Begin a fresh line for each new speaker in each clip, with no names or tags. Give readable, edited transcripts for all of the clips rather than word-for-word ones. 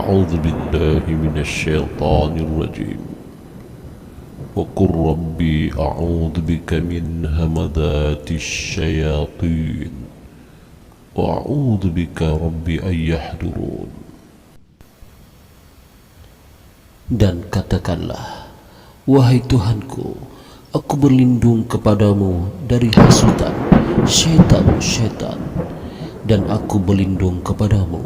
أعوذ بالله من الشيطان الرجيم وقل ربي أعوذ بك من همذات الشياطين وأعوذ بك ربي أن يحضرون.
Dan katakanlah, wahai Tuhanku, aku berlindung kepadamu dari hasutan syaitan-syaitan, dan aku berlindung kepadamu,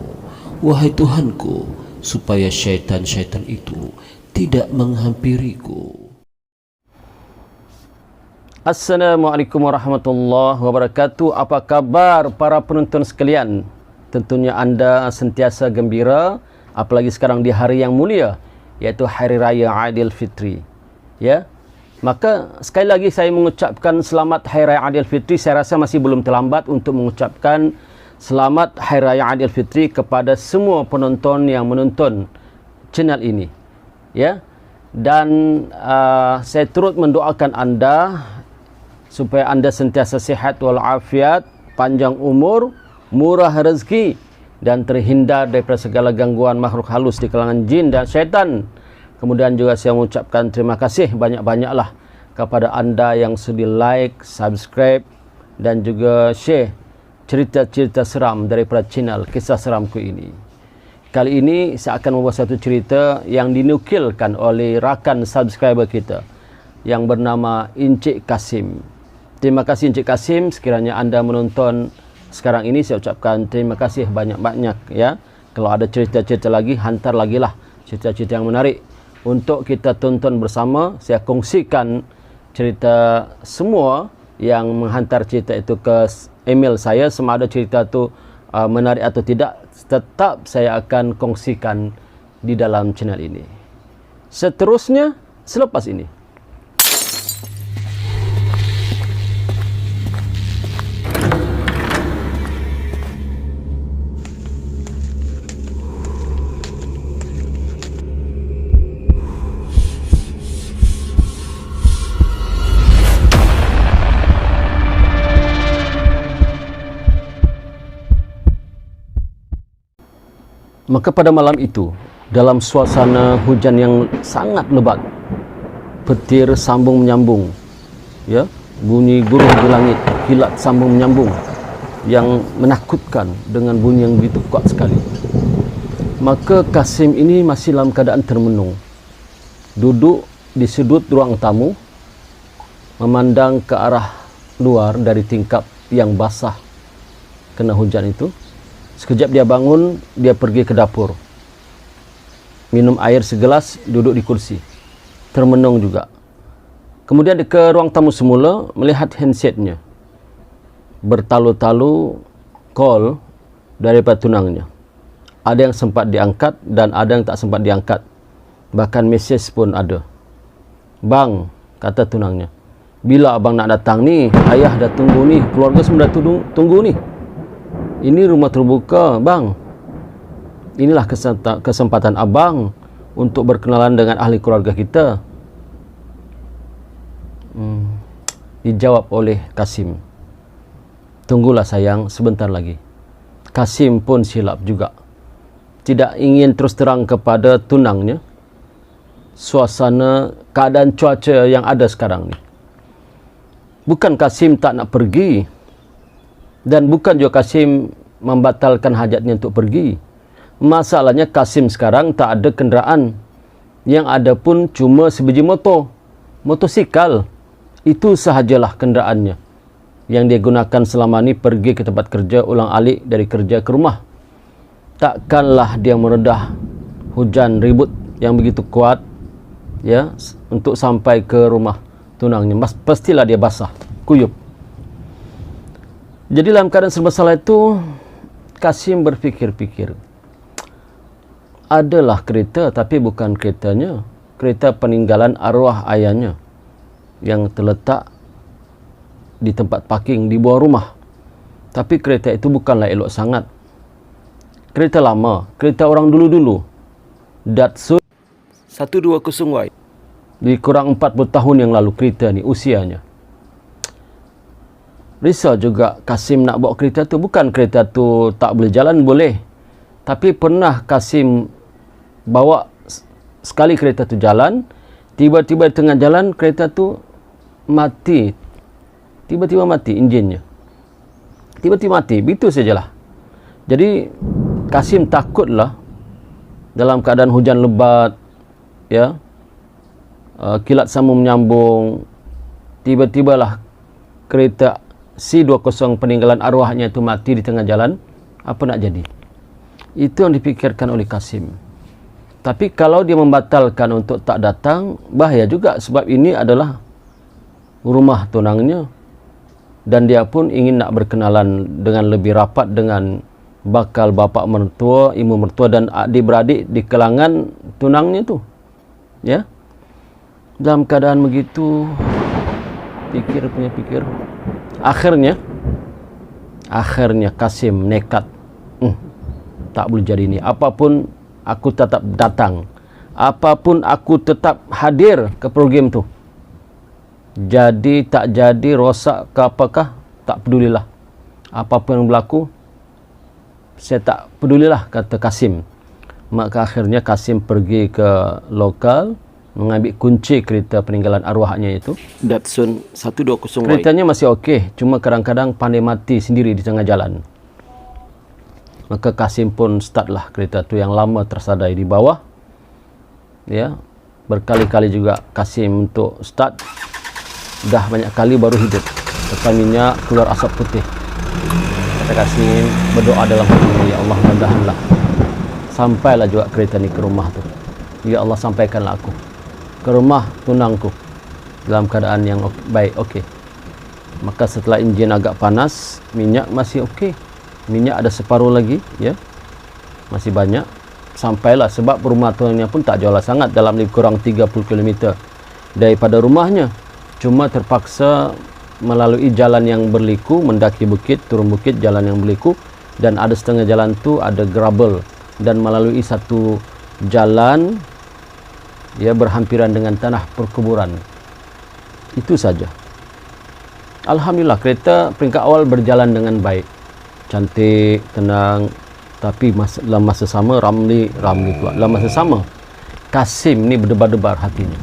wahai Tuhanku, supaya syaitan-syaitan itu tidak menghampiriku.
Assalamualaikum warahmatullahi wabarakatuh. Apa kabar para penonton sekalian? Tentunya anda sentiasa gembira, apalagi sekarang di hari yang mulia, yaitu Hari Raya Aidilfitri. Ya, maka sekali lagi saya mengucapkan selamat Hari Raya Aidilfitri. Saya rasa masih belum terlambat untuk mengucapkan selamat Hari Raya Aidilfitri kepada semua penonton yang menonton channel ini. Ya, dan saya turut mendoakan anda supaya anda sentiasa sihat walafiat, panjang umur, murah rezeki, dan terhindar daripada segala gangguan makhluk halus di kalangan jin dan syaitan. Kemudian juga saya mengucapkan terima kasih banyak-banyaklah kepada anda yang sudi like, subscribe, dan juga share cerita-cerita seram daripada channel Kisah Seramku ini. Kali ini saya akan membuat satu cerita yang dinukilkan oleh rakan subscriber kita yang bernama Encik Kasim. Terima kasih Encik Kasim, sekiranya anda menonton sekarang ini, saya ucapkan terima kasih banyak-banyak ya. Kalau ada cerita-cerita lagi, hantar lagi lah cerita-cerita yang menarik untuk kita tonton bersama. Saya kongsikan cerita semua yang menghantar cerita itu ke email saya. Sama ada cerita itu menarik atau tidak, tetap saya akan kongsikan di dalam channel ini. Seterusnya selepas ini. Maka pada malam itu, dalam suasana hujan yang sangat lebat, petir sambung menyambung, ya, bunyi guruh di langit, kilat sambung menyambung, yang menakutkan dengan bunyi yang begitu kuat sekali. Maka Kasim ini masih dalam keadaan termenung, duduk di sudut ruang tamu, memandang ke arah luar dari tingkap yang basah kena hujan itu. Sekejap dia bangun, dia pergi ke dapur, minum air segelas, duduk di kursi, termenung juga. Kemudian dia ke ruang tamu semula, melihat handsetnya, bertalu-talu call daripada tunangnya. Ada yang sempat diangkat dan ada yang tak sempat diangkat, bahkan mesej pun ada. "Bang," kata tunangnya, "bila abang nak datang ni? Ayah dah tunggu ni, keluarga semua dah tunggu ni. Ini rumah terbuka, bang. Inilah kesempatan abang untuk berkenalan dengan ahli keluarga kita." Dijawab oleh Kasim, "Tunggulah sayang, sebentar lagi." Kasim pun silap juga, tidak ingin terus terang kepada tunangnya suasana keadaan cuaca yang ada sekarang ni. Bukan Kasim tak nak pergi, dan bukan juga Kasim membatalkan hajatnya untuk pergi. Masalahnya Kasim sekarang tak ada kenderaan. Yang ada pun cuma sebiji motosikal. Itu sahajalah kenderaannya yang dia gunakan selama ni pergi ke tempat kerja, ulang alik dari kerja ke rumah. Takkanlah dia meredah hujan ribut yang begitu kuat ya untuk sampai ke rumah tunangnya. Pastilah dia basah, kuyup. Jadi dalam keadaan serba salah itu, Kasim berfikir-fikir, adalah kereta tapi bukan keretanya, kereta peninggalan arwah ayahnya yang terletak di tempat parking di bawah rumah. Tapi kereta itu bukanlah elok sangat. Kereta lama, kereta orang dulu-dulu, Datsun 120Y. Lebih kurang 40 tahun yang lalu kereta ni usianya. Risau juga Kasim nak bawa kereta tu. Bukan kereta tu tak boleh jalan, boleh. Tapi pernah Kasim bawa sekali kereta tu jalan, tiba-tiba di tengah jalan kereta tu mati. Tiba-tiba mati enjinnya. Tiba-tiba mati, begitu sajalah. Jadi Kasim takutlah dalam keadaan hujan lebat, ya, kilat sambung menyambung, tiba-tibalah kereta C20 peninggalan arwahnya itu mati di tengah jalan. Apa nak jadi? Itu yang dipikirkan oleh Kasim. Tapi kalau dia membatalkan untuk tak datang, bahaya juga, sebab ini adalah rumah tunangnya dan dia pun ingin nak berkenalan dengan lebih rapat dengan bakal bapa mertua, ibu mertua dan adik-beradik di kalangan tunangnya tu. Ya. Dalam keadaan begitu, pikir. Akhirnya Kasim nekat. Tak boleh jadi ni. Apapun aku tetap datang. Apapun aku tetap hadir ke program tu. Jadi tak jadi, rosak ke apakah, tak pedulilah. Apapun yang berlaku, saya tak pedulilah, kata Kasim. Maka akhirnya Kasim pergi ke lokal, mengambil kunci kereta peninggalan arwahnya itu, Datsun 120Y. Keretanya masih okey, cuma kadang-kadang pandai mati sendiri di tengah jalan. Maka Kasim pun startlah kereta tu yang lama tersadai di bawah. Ya, berkali-kali juga Kasim untuk start, dah banyak kali baru hidup. Tekan minyak, keluar asap putih. Kata Kasim, berdoa dalam hatinya, ya Allah, mudah-mudahanlah sampailah juga kereta ni ke rumah tu. Ya Allah, sampaikanlah aku ke rumah tunangku dalam keadaan yang baik, okey. Maka setelah enjin agak panas, minyak masih okey. Minyak ada separuh lagi, ya. Masih banyak. Sampailah, sebab rumah tunangnya pun tak jauh sangat, dalam lebih kurang 30 km daripada rumahnya. Cuma terpaksa melalui jalan yang berliku, mendaki bukit, turun bukit, jalan yang berliku, dan ada setengah jalan tu ada gravel, dan melalui satu jalan ya berhampiran dengan tanah perkuburan. Itu saja. Alhamdulillah, kereta peringkat awal berjalan dengan baik, cantik, tenang. Tapi dalam masa sama Ramli pula. Dalam masa sama Kasim ni berdebar-debar hatinya.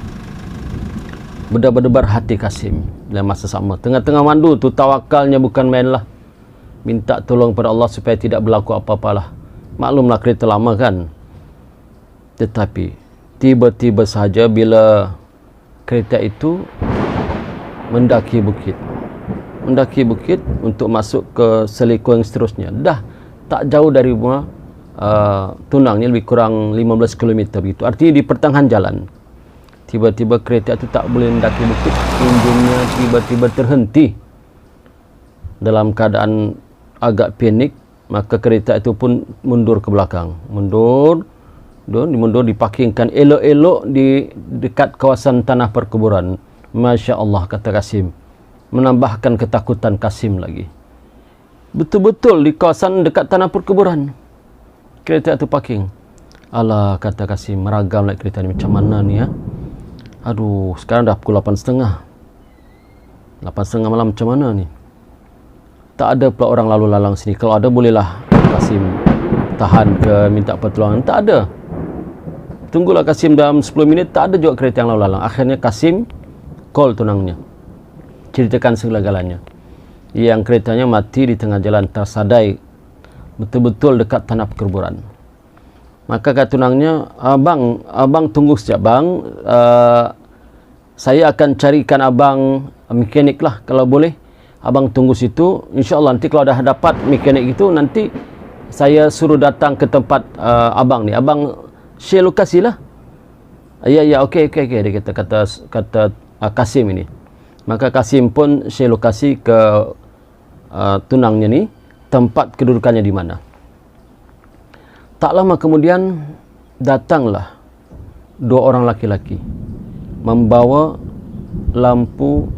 Berdebar-debar hati Kasim dalam masa sama. Tengah-tengah mandu tu tawakalnya bukan main lah. Minta tolong pada Allah supaya tidak berlaku apa-apalah. Maklumlah kereta lama kan. Tetapi tiba-tiba saja bila kereta itu mendaki bukit untuk masuk ke seliku yang seterusnya, dah tak jauh dari rumah tunangnya, lebih kurang 15 km begitu. Artinya di pertengahan jalan, tiba-tiba kereta itu tak boleh mendaki bukit, enjinnya tiba-tiba terhenti. Dalam keadaan agak panik, maka kereta itu pun mundur ke belakang, mundur dipakingkan elok-elok di dekat kawasan tanah perkuburan. Masya Allah, kata Kasim, menambahkan ketakutan Kasim lagi. Betul-betul di kawasan dekat tanah perkuburan kereta itu parking. Alah, kata Kasim, meragam naik kereta ni, macam mana ni ya? Aduh, sekarang dah pukul 8.30 malam, macam mana ni? Tak ada pula orang lalu lalang sini. Kalau ada, bolehlah Kasim tahan ke minta pertolongan. Tak ada. Tunggulah Kasim dalam 10 minit, tak ada juga kereta yang lalu lalang. Akhirnya Kasim call tunangnya, ceritakan segala-galanya. Yang keretanya mati di tengah jalan, tersadai betul-betul dekat tanah perkuburan. Maka kata tunangnya, abang tunggu sekejap bang, saya akan carikan abang mekanik lah, kalau boleh abang tunggu situ. InsyaAllah nanti kalau dah dapat mekanik itu, nanti saya suruh datang ke tempat abang ni, abang share lokasi lah. Ya okey, dia kata Kasim ini. Maka Kasim pun share lokasi ke tunangnya ni, tempat kedudukannya di mana. Tak lama kemudian datanglah dua orang laki-laki membawa lampu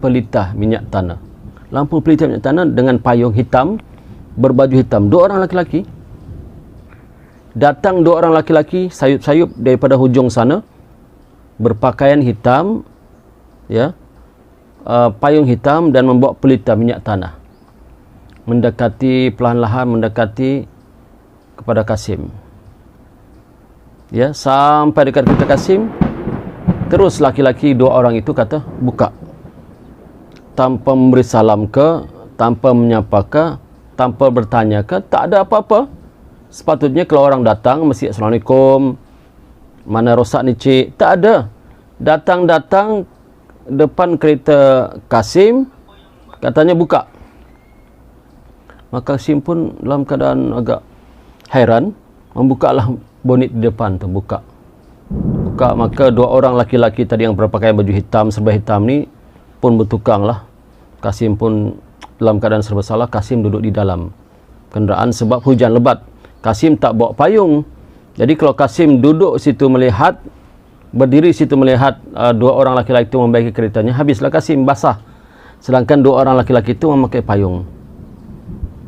pelitah minyak tanah. Lampu pelitah minyak tanah dengan payung hitam, berbaju hitam. Dua orang laki-laki. Datang dua orang laki-laki sayup-sayup daripada hujung sana, berpakaian hitam, ya, payung hitam, dan membawa pelita minyak tanah. Mendekati, perlahan-lahan mendekati kepada Kasim. Ya, sampai dekat kereta Kasim, terus laki-laki dua orang itu kata buka, tanpa memberi salam ke, tanpa menyapa ke, tanpa bertanya ke, tak ada apa-apa. Sepatutnya kalau orang datang mesti Assalamualaikum, mana rosak ni cik, tak ada. Datang depan kereta Kasim, katanya buka. Maka Kasim pun dalam keadaan agak hairan, membukalah bonit di depan tu, buka. Maka dua orang laki-laki tadi yang berpakaian baju hitam, serba hitam ni pun bertukang lah. Kasim pun dalam keadaan serba salah. Kasim duduk di dalam kenderaan sebab hujan lebat. Kasim tak bawa payung. Jadi kalau Kasim duduk situ melihat, berdiri situ melihat dua orang laki-laki itu membaiki keretanya, habislah Kasim basah. Sedangkan dua orang laki-laki itu memakai payung.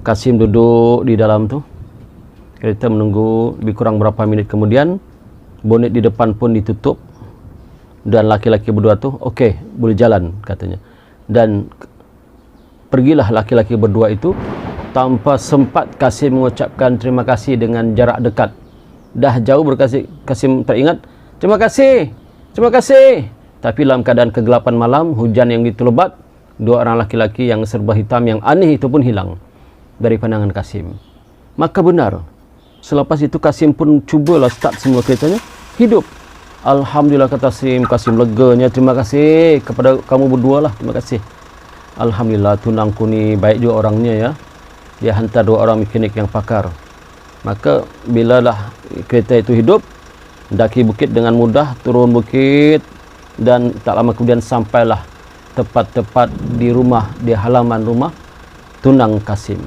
Kasim duduk di dalam tu. Kereta menunggu lebih kurang berapa minit kemudian, bonet di depan pun ditutup dan laki-laki berdua tu okey, boleh jalan katanya. Dan pergilah laki-laki berdua itu tanpa sempat Kasim mengucapkan terima kasih dengan jarak dekat. Dah jauh berkasih, Kasim teringat terima kasih. Tapi dalam keadaan kegelapan malam, hujan yang begitu lebat, dua orang laki-laki yang serba hitam yang aneh itu pun hilang dari pandangan Kasim. Maka benar, selepas itu Kasim pun cubalah start semua keretanya, hidup. Alhamdulillah kata Kasim leganya, terima kasih kepada kamu berdua lah, terima kasih. Alhamdulillah tunangku ni baik juga orangnya ya. Dia hantar dua orang mekanik yang pakar. Maka bila lah kereta itu hidup, daki bukit dengan mudah, turun bukit, dan tak lama kemudian sampailah tepat-tepat di rumah, di halaman rumah tunang Kasim.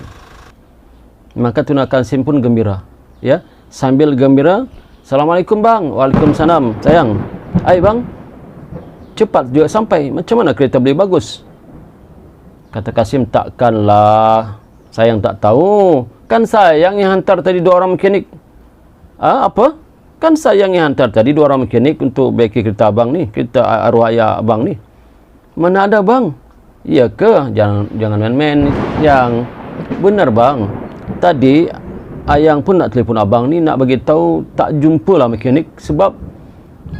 Maka tunang Kasim pun gembira, ya, sambil gembira, Assalamualaikum bang. Waalaikumsalam sayang. Ai bang, cepat juga sampai, macam mana kereta boleh bagus? Kata Kasim, takkanlah sayang tak tahu, kan sayang yang hantar tadi dua orang mekanik. Apa? Kan sayang yang hantar tadi dua orang mekanik untuk baiki kereta abang ni, kereta arwah ayah abang ni. Mana ada bang? Iya ke? Jangan main-main yang benar bang. Tadi ayang pun nak telefon abang ni, nak bagi tahu tak jumpalah mekanik, sebab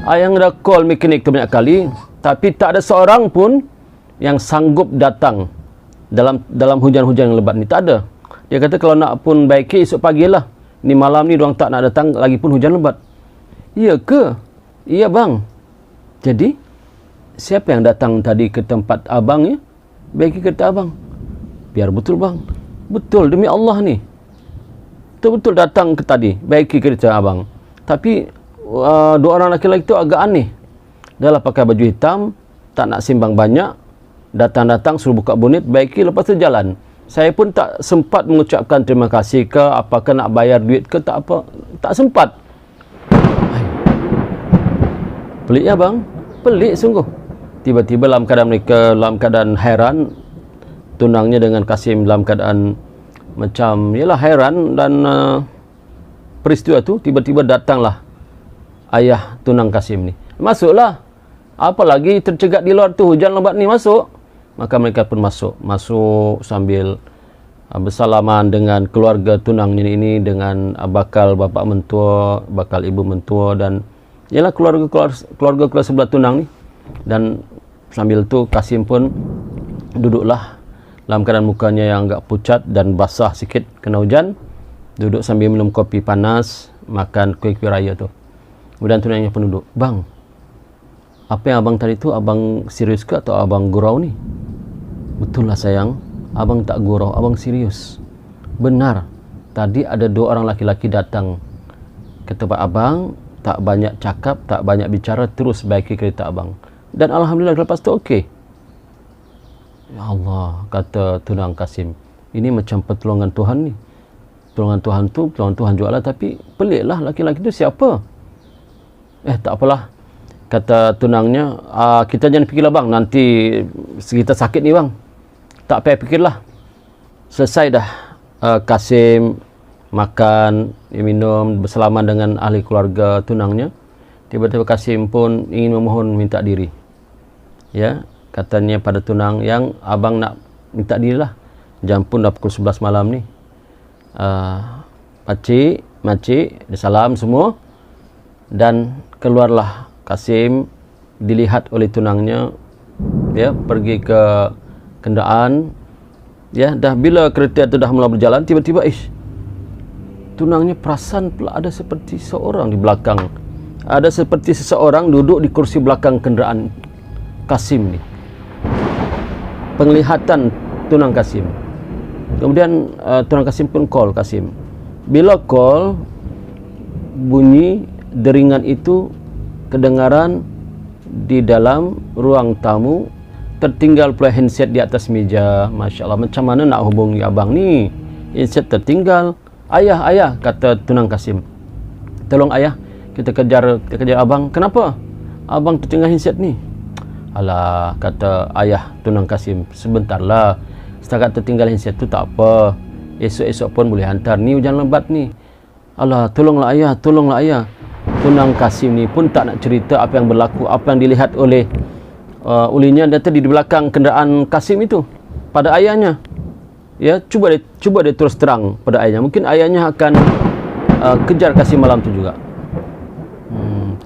ayang dah call mekanik tu banyak kali, tapi tak ada seorang pun yang sanggup datang dalam hujan-hujan yang lebat ni. Tak ada. Dia kata kalau nak pun baiki esok pagilah. Ni malam ni diorang tak nak datang, lagi pun hujan lebat. Iya ke? Iya bang. Jadi siapa yang datang tadi ke tempat abang ya? Baiki kereta abang. Biar betul bang. Betul demi Allah ni. Betul-betul datang ke tadi baiki kereta abang. Tapi dua orang lelaki itu agak aneh. Dah lah pakai baju hitam, tak nak simbang banyak, datang-datang suruh buka bonit, baiki, lepas tu jalan. Saya pun tak sempat mengucapkan terima kasih ke, apakah nak bayar duit ke, tak apa, tak sempat. Pelik ya bang, pelik sungguh. Tiba-tiba dalam keadaan mereka, dalam keadaan hairan, tunangnya dengan Kasim dalam keadaan macam, yalah hairan, dan peristiwa tu tiba-tiba datanglah ayah tunang Kasim ni. Masuklah, apalagi tercegat di luar tu, hujan lebat ni, masuk. Maka mereka pun masuk sambil bersalaman dengan keluarga tunang ini, dengan bakal bapa mentua, bakal ibu mentua, dan ialah keluarga sebelah tunang ni. Dan sambil tu Kasim pun duduklah dalam keadaan mukanya yang agak pucat dan basah sikit kena hujan, duduk sambil minum kopi panas, makan kuih-kuih raya tu. Kemudian tunangnya pun duduk, bang, apa yang abang tadi tu, abang serius ke atau abang gurau ni? Betul lah sayang, abang tak gurau, abang serius. Benar, tadi ada dua orang laki-laki datang ke tempat abang, tak banyak cakap, tak banyak bicara, terus baiki kereta abang. Dan alhamdulillah lepas tu okey. Ya Allah, kata tunang Kasim, ini macam pertolongan Tuhan ni. Pertolongan Tuhan tu, pertolongan Tuhan jugalah, tapi peliklah laki-laki tu siapa? Tak apalah, kata tunangnya, kita jangan fikirlah bang, nanti kita sakit ni bang. Tak payah fikirlah. Selesai dah Kasim makan, minum, bersalaman dengan ahli keluarga tunangnya. Tiba-tiba Kasim pun ingin memohon minta diri. Ya, katanya pada tunang, yang abang nak minta diri lah. Jam pun dah pukul 11 malam ni. Makcik, dia salam semua. dan keluarlah Kasim, dilihat oleh tunangnya, ya, pergi ke kenderaan, ya. Dah bila kereta itu dah mula berjalan, tiba-tiba tunangnya perasan pula ada seperti seorang di belakang, ada seperti seseorang duduk di kursi belakang kenderaan Kasim ni. Penglihatan tunang Kasim. Kemudian tunang Kasim pun call Kasim. Bila call, bunyi deringan itu kedengaran di dalam ruang tamu, tertinggal pula handset di atas meja. Masya Allah, macam mana nak hubungi abang ni? Handset tertinggal. Ayah, kata tunang Kasim. Tolong ayah, kita kejar abang. Kenapa? Abang tertinggal handset ni. Alah, kata ayah tunang Kasim, sebentarlah. Setakat tertinggal handset tu tak apa. Esok-esok pun boleh hantar. Ni hujan lebat ni. Alah, tolonglah ayah. Tunang Kasim ni pun tak nak cerita apa yang berlaku, apa yang dilihat oleh ulinya dan tadi di belakang kenderaan Kasim itu pada ayahnya. Ya, cuba dia terus terang pada ayahnya. Mungkin ayahnya akan kejar Kasim malam tu juga.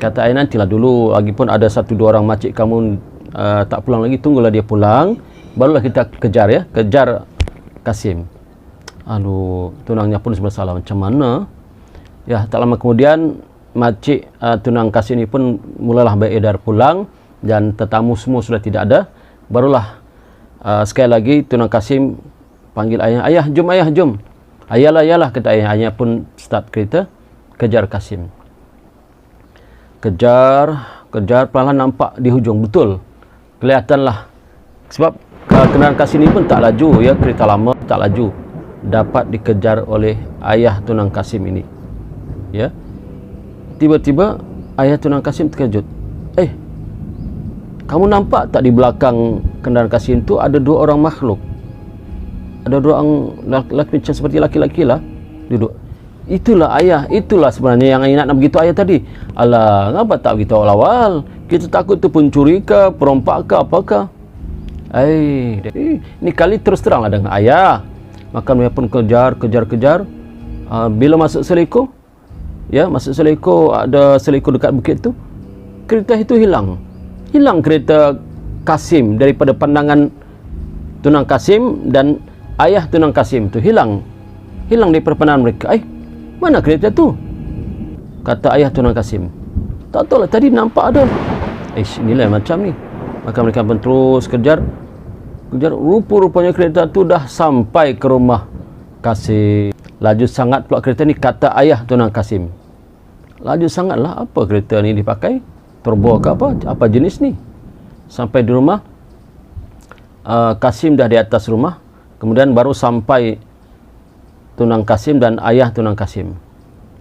Kata ayah, nantilah dulu, lagipun ada 1-2 orang makcik kamu tak pulang lagi, tunggulah dia pulang, barulah kita kejar Kasim. Aduh, tunangnya pun bersalah, macam mana? Ya, tak lama kemudian makcik tunang Kasim ni pun mulalah beredar pulang dan tetamu semua sudah tidak ada. Barulah sekali lagi tunang Kasim panggil ayah, ayah jom. Ayalah, kata ayah. Ayah pun start kereta, kejar Kasim. Kejar, perlahan nampak di hujung, betul. Kelihatanlah. Sebab kenderaan Kasim ni pun tak laju, ya, kereta lama tak laju. Dapat dikejar oleh ayah tunang Kasim ini. Ya. Tiba-tiba ayah tunang Kasim terkejut. Kamu nampak tak di belakang kenderaan Kasim tu ada 2 orang makhluk? Ada 2 orang lelaki macam seperti laki-laki lah duduk. Itulah ayah, itulah sebenarnya yang ayah nak beritahu ayah tadi. Alah, kenapa tak beritahu awal? Kita takut tu pencuri ke, perompak ke, apakah? Ni kali terus teranglah dengan ayah. Maka mereka pun kejar. Bila masuk Seleko, ya, masuk Seleko, ada Seleko dekat bukit tu, kereta itu hilang kereta Kasim daripada pandangan tunang Kasim, dan ayah tunang Kasim tu hilang daripada pandangan mereka. Mana kereta tu? Kata ayah tunang Kasim, tak tahu lah, tadi nampak ada. Inilah macam ni. Maka mereka pun terus kejar. Rupa-rupanya kereta tu dah sampai ke rumah Kasim. Laju sangat pula kereta ni, kata ayah tunang Kasim. Laju sangatlah, apa kereta ni dipakai? Turbo ke apa jenis ni? Sampai di rumah, Kasim dah di atas rumah. Kemudian baru sampai tunang Kasim dan ayah tunang Kasim.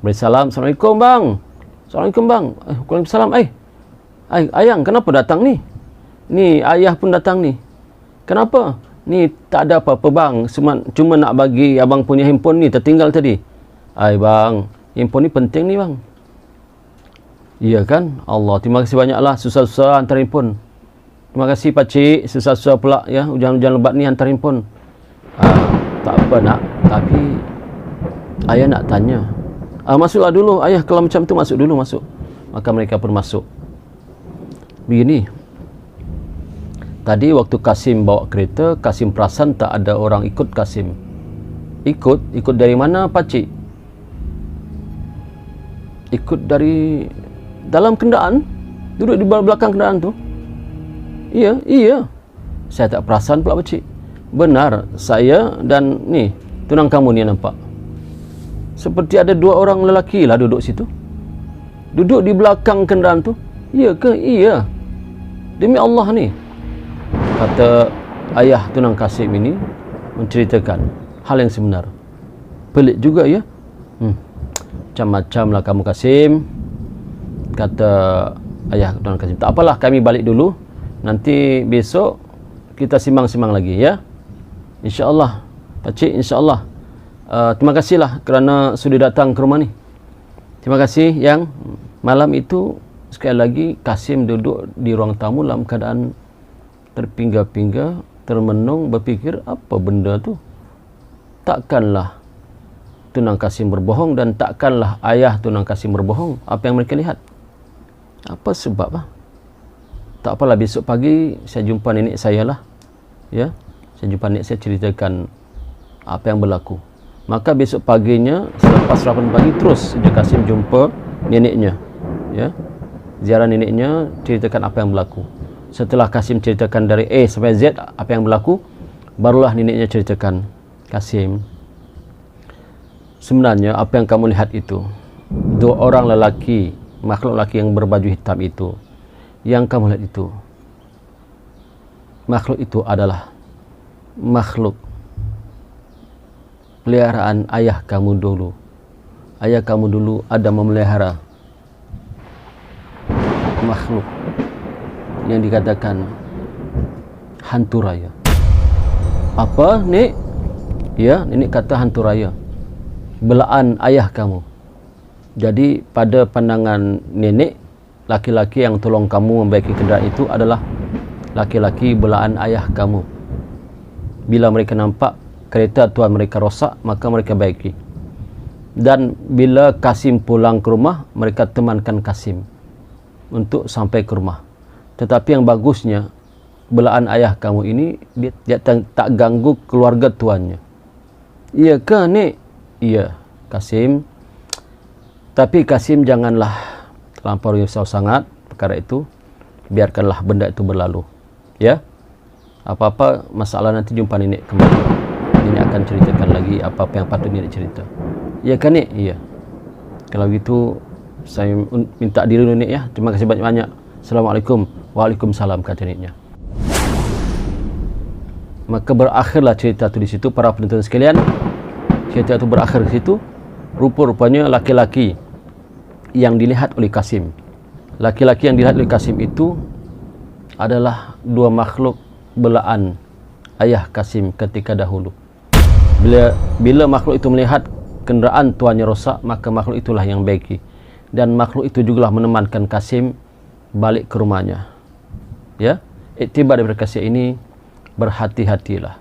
Beri salam, Assalamualaikum bang. Waalaikumsalam. Ayang, kenapa datang ni? Ni ayah pun datang ni. Kenapa? Ni tak ada apa-apa bang, cuma nak bagi abang punya handphone ni, tertinggal tadi. Bang, handphone ni penting ni bang. Iya kan? Allah, terima kasih banyaklah, susah-susah hantar handphone. Terima kasih pakcik, susah-susah pula ya, hujan-hujan lebat ni hantar handphone. Tak apa nak, tapi ayah nak tanya. Masuklah dulu ayah, kalau macam tu masuk dulu. Maka mereka pun masuk. Begini, tadi waktu Kasim bawa kereta, Kasim perasan tak ada orang ikut Kasim. Ikut dari mana pakcik? Ikut dari dalam kenderaan, duduk di belakang kenderaan tu. Iya. Saya tak perasan pula pakcik. Benar, saya dan ni tunang kamu ni nampak. Seperti ada 2 orang lelaki lah duduk situ. Duduk di belakang kenderaan tu. Iya ke? Iya. Demi Allah ni, kata ayah tunang Kasim ini menceritakan hal yang sebenar. Pelik juga ya. Macam-macam lah kamu Kasim, kata ayah tunang Kasim. Tak apalah, kami balik dulu. Nanti besok kita simbang-simbang lagi ya. InsyaAllah pakcik, insyaAllah. Terima kasihlah kerana sudah datang ke rumah ni. Terima kasih. Yang malam itu sekali lagi Kasim duduk di ruang tamu dalam keadaan terpingga-pingga, termenung, berfikir apa benda tu. Takkanlah tunang Kasim berbohong dan takkanlah ayah tunang Kasim berbohong. Apa yang mereka lihat? Apa sebab lah? Tak apalah, besok pagi saya jumpa nenek saya lah. Ya, saya jumpa nenek saya, ceritakan apa yang berlaku. Maka besok paginya selepas sarapan pagi terus Encik Kasim jumpa neneknya. Ya, ziarah neneknya, ceritakan apa yang berlaku. Setelah Kasim ceritakan dari A sampai Z apa yang berlaku, barulah neneknya ceritakan, Kasim, sebenarnya apa yang kamu lihat itu, dua orang lelaki, makhluk lelaki yang berbaju hitam itu, yang kamu lihat itu, makhluk itu adalah makhluk peliharaan ayah kamu dulu. Ayah kamu dulu ada memelihara makhluk yang dikatakan hantu raya. Apa, Nek? Ya, nenek kata hantu raya, belaan ayah kamu. Jadi pada pandangan nenek, laki-laki yang tolong kamu membaiki kenderaan itu adalah laki-laki belaan ayah kamu. Bila mereka nampak kereta tuan mereka rosak, maka mereka baiki. Dan bila Kasim pulang ke rumah, mereka temankan Kasim untuk sampai ke rumah. Tetapi yang bagusnya, belaan ayah kamu ini dia tak ganggu keluarga tuannya. Iya ke, Nek? Iya, Kasim. Tapi Kasim janganlah terlampau risau sangat perkara itu. Biarkanlah benda itu berlalu. Ya. Apa-apa masalah nanti jumpa nenek kembali. Nenek akan ceritakan lagi apa-apa yang patut nenek cerita. Iya kan, Nek? Iya. Kalau gitu saya minta diri dulu, Nek, ya. Terima kasih banyak-banyak. Assalamualaikum. Waalaikumsalam, kata neneknya. Maka berakhirlah cerita itu di situ, para penonton sekalian. Cerita itu berakhir di situ. Rupa-rupanya laki-laki yang dilihat oleh Kasim, laki-laki yang dilihat oleh Kasim itu adalah dua makhluk belaan ayah Kasim ketika dahulu. Bila makhluk itu melihat kenderaan tuannya rosak, maka makhluk itulah yang baiki, dan makhluk itu juga menemankan Kasim balik ke rumahnya. Ya, iktibar daripada kasih ini, berhati-hatilah.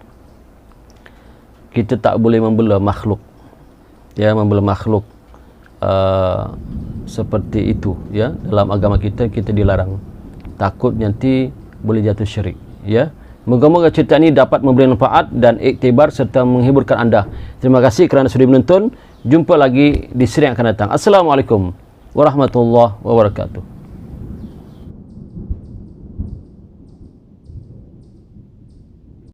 Kita tak boleh membela makhluk. Ya, membela makhluk seperti itu, ya. Dalam agama kita dilarang. Takut nanti boleh jatuh syirik, ya. Moga-moga cerita ini dapat memberi manfaat dan iktibar serta menghiburkan anda. Terima kasih kerana sudah menonton. Jumpa lagi di seri yang akan datang. Assalamualaikum warahmatullahi wabarakatuh.